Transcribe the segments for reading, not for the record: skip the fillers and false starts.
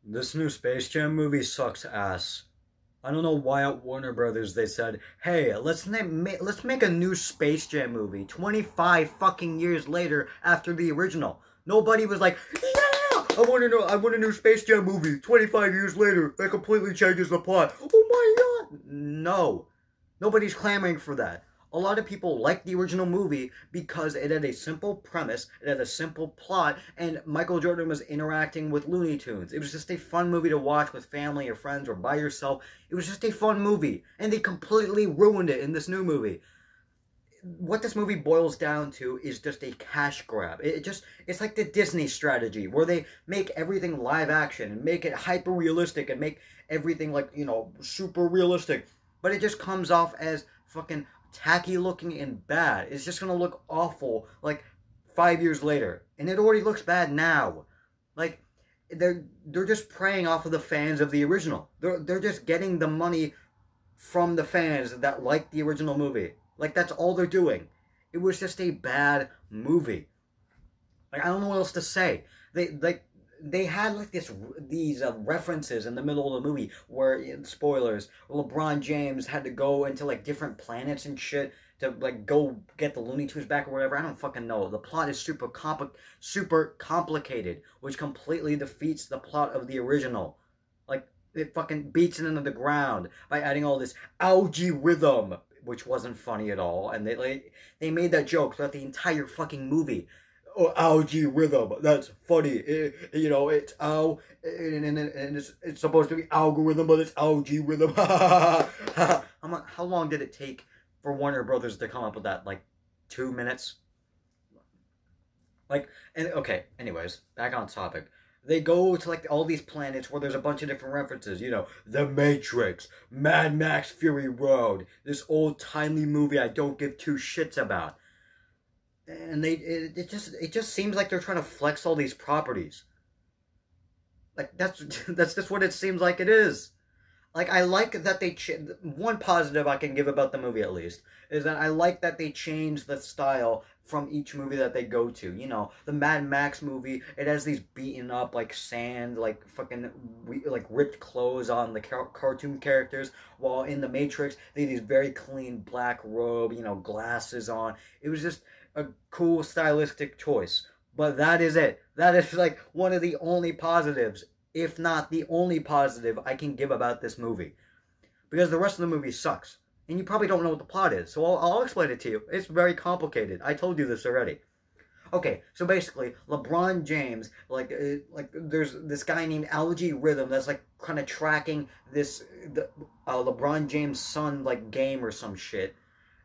This new Space Jam movie sucks ass. I don't know why at Warner Brothers they said, "Hey, let's make a new Space Jam movie 25 fucking years later after the original." Nobody was like, "Yeah, I want a new Space Jam movie 25 years later that completely changes the plot." Oh my god. No. Nobody's clamoring for that. A lot of people like the original movie because it had a simple premise, it had a simple plot, and Michael Jordan was interacting with Looney Tunes. It was just a fun movie to watch with family or friends or by yourself. It was just a fun movie, and they completely ruined it in this new movie. What this movie boils down to is just a cash grab. It's like the Disney strategy where they make everything live action and make it hyper realistic and make everything like, super realistic. But it just comes off as fucking tacky looking and bad. It's just gonna look awful like 5 years later. And it already looks bad now. Like they're just preying off of the fans of the original. They're just getting the money from the fans that like the original movie. Like that's all they're doing. It was just a bad movie. Like I don't know what else to say. They had like these references in the middle of the movie where, spoilers, LeBron James had to go into like different planets and shit to like go get the Looney Tunes back or whatever. I don't fucking know. The plot is super complicated, which completely defeats the plot of the original. Like it fucking beats it into the ground by adding all this algae rhythm, which wasn't funny at all. And they made that joke throughout the entire fucking movie. Oh, algae rhythm. That's funny. It's and it's supposed to be algorithm, but it's algae rhythm. How long did it take for Warner Brothers to come up with that? Like 2 minutes. Okay. Anyways, back on topic. They go to like all these planets where there's a bunch of different references. The Matrix, Mad Max Fury Road, this old timely movie I don't give two shits about. And it just seems like they're trying to flex all these properties. Like that's just what it seems like it is. Like I like that one positive I can give about the movie at least is that I like that they change the style from each movie that they go to. The Mad Max movie, it has these beaten up like sand, like fucking like ripped clothes on the cartoon characters, while in the Matrix they have these very clean black robe, glasses on. It was just a cool stylistic choice. But that is it. That is like one of the only positives, if not the only positive I can give about this movie. Because the rest of the movie sucks. And you probably don't know what the plot is. So I'll explain it to you. It's very complicated. I told you this already. Okay, so basically, LeBron James, there's this guy named Algae Rhythm that's like kind of tracking the LeBron James' son game or some shit.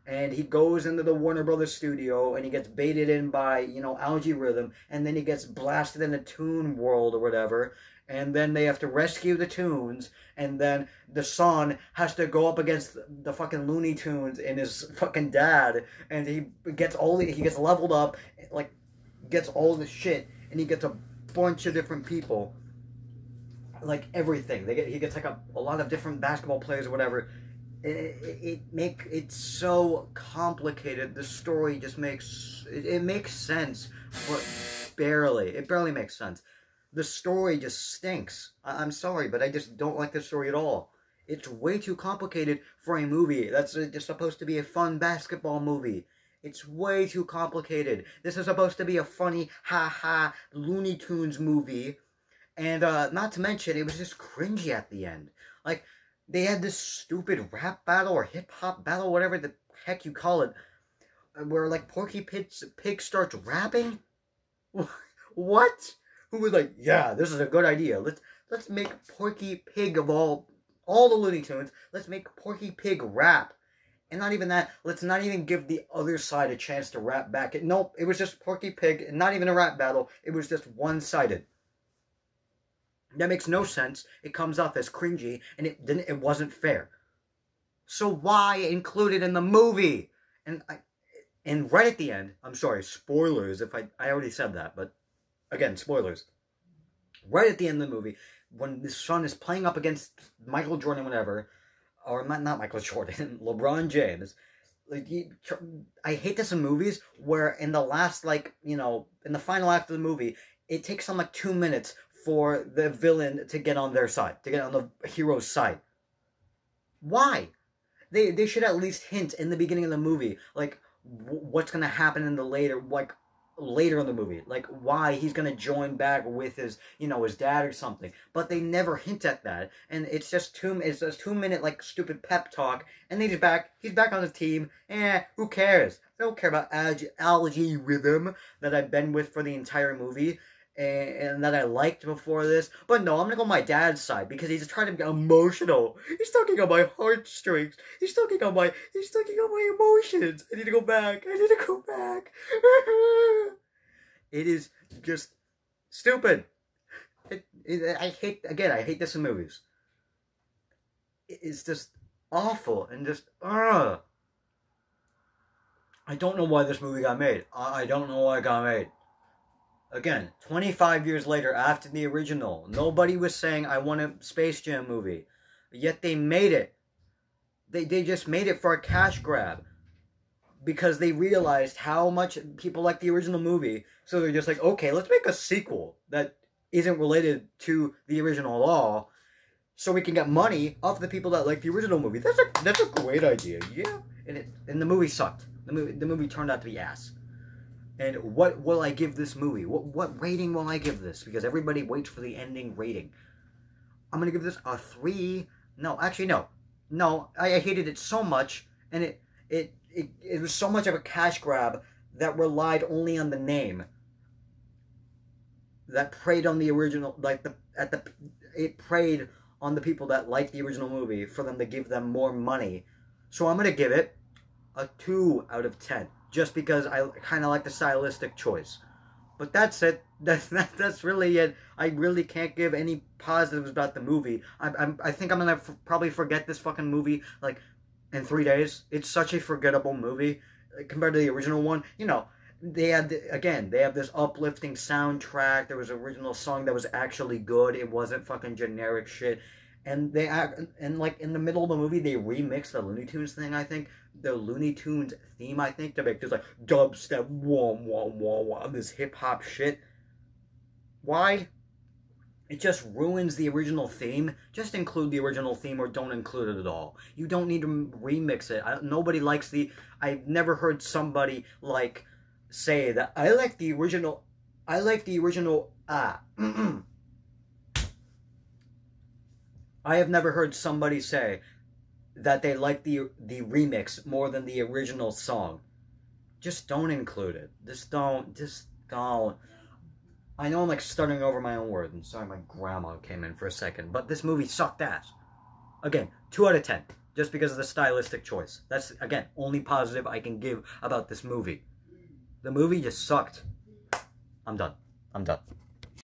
And he goes into the Warner Brothers studio and he gets baited in by, Algae Rhythm, and then he gets blasted in the Toon World or whatever, and then they have to rescue the Toons, and then the son has to go up against the fucking Looney Tunes and his fucking dad, and he gets leveled up, gets all the shit, and he gets a bunch of different people, like everything. He gets like a lot of different basketball players or whatever. It's so complicated. The story just makes sense, but barely. It barely makes sense. The story just stinks. I'm sorry, but I just don't like the story at all. It's way too complicated for a movie that's just supposed to be a fun basketball movie. It's way too complicated. This is supposed to be a funny, ha-ha, Looney Tunes movie. And not to mention, it was just cringy at the end. Like, they had this stupid rap battle or hip-hop battle, whatever the heck you call it, where, Porky Pig starts rapping? What? Who was like, yeah, this is a good idea. Let's make Porky Pig of all the Looney Tunes, let's make Porky Pig rap. And not even that, let's not even give the other side a chance to rap back. Nope, it was just Porky Pig, and not even a rap battle. It was just one-sided. That makes no sense. It comes off as cringy, and it wasn't fair. So why include it in the movie? And right at the end, I'm sorry, spoilers if I already said that, but again, spoilers. Right at the end of the movie, when the son is playing up against Michael Jordan, whatever, or not Michael Jordan, LeBron James, I hate this in movies where in the last, in the final act of the movie, it takes them 2 minutes for the villain to get on their side, to get on the hero's side. Why? They should at least hint in the beginning of the movie, like, what's gonna happen in the later in the movie, like why he's gonna join back with his, his dad or something. But they never hint at that, and it's just 2-minute like stupid pep talk, and then he's back on the team. Who cares? I don't care about algae rhythm that I've been with for the entire movie. And that I liked before this. But no, I'm gonna go on my dad's side because he's trying to be emotional. He's tugging on my heartstrings. He's tugging on my emotions. I need to go back. It is just stupid. I hate this in movies. It's just awful and just, I don't know why this movie got made. I don't know why it got made. Again, 25 years later after the original, nobody was saying, I want a Space Jam movie. Yet they made it. They just made it for a cash grab. Because they realized how much people like the original movie. So they're just like, okay, let's make a sequel that isn't related to the original at all. So we can get money off the people that like the original movie. That's a great idea, yeah. And the movie sucked. The movie turned out to be ass. And what will I give this movie? What rating will I give this? Because everybody waits for the ending rating. I'm going to give this a 3. No, actually, no. No, I hated it so much. And it was so much of a cash grab that relied only on the name. That preyed on the original, it preyed on the people that liked the original movie for them to give them more money. So I'm going to give it a 2 out of 10. Just because I kind of like the stylistic choice. But that's it. That's really it. I really can't give any positives about the movie. I think I'm going to probably forget this fucking movie, like, in 3 days. It's such a forgettable movie compared to the original one. They have this uplifting soundtrack. There was an original song that was actually good. It wasn't fucking generic shit. And like in the middle of the movie, they remixed the Looney Tunes thing, I think. The Looney Tunes theme, I think, to make this like dubstep, this hip-hop shit. Why? It just ruins the original theme. Just include the original theme or don't include it at all. You don't need to remix it. Nobody likes I've never heard somebody like say that I like the original. I have never heard somebody say that they like the remix more than the original song. Just don't include it. Just don't. I know I'm like starting over my own words, and sorry my grandma came in for a second, but this movie sucked ass. Again, 2 out of 10, just because of the stylistic choice. That's, again, only positive I can give about this movie. The movie just sucked. I'm done.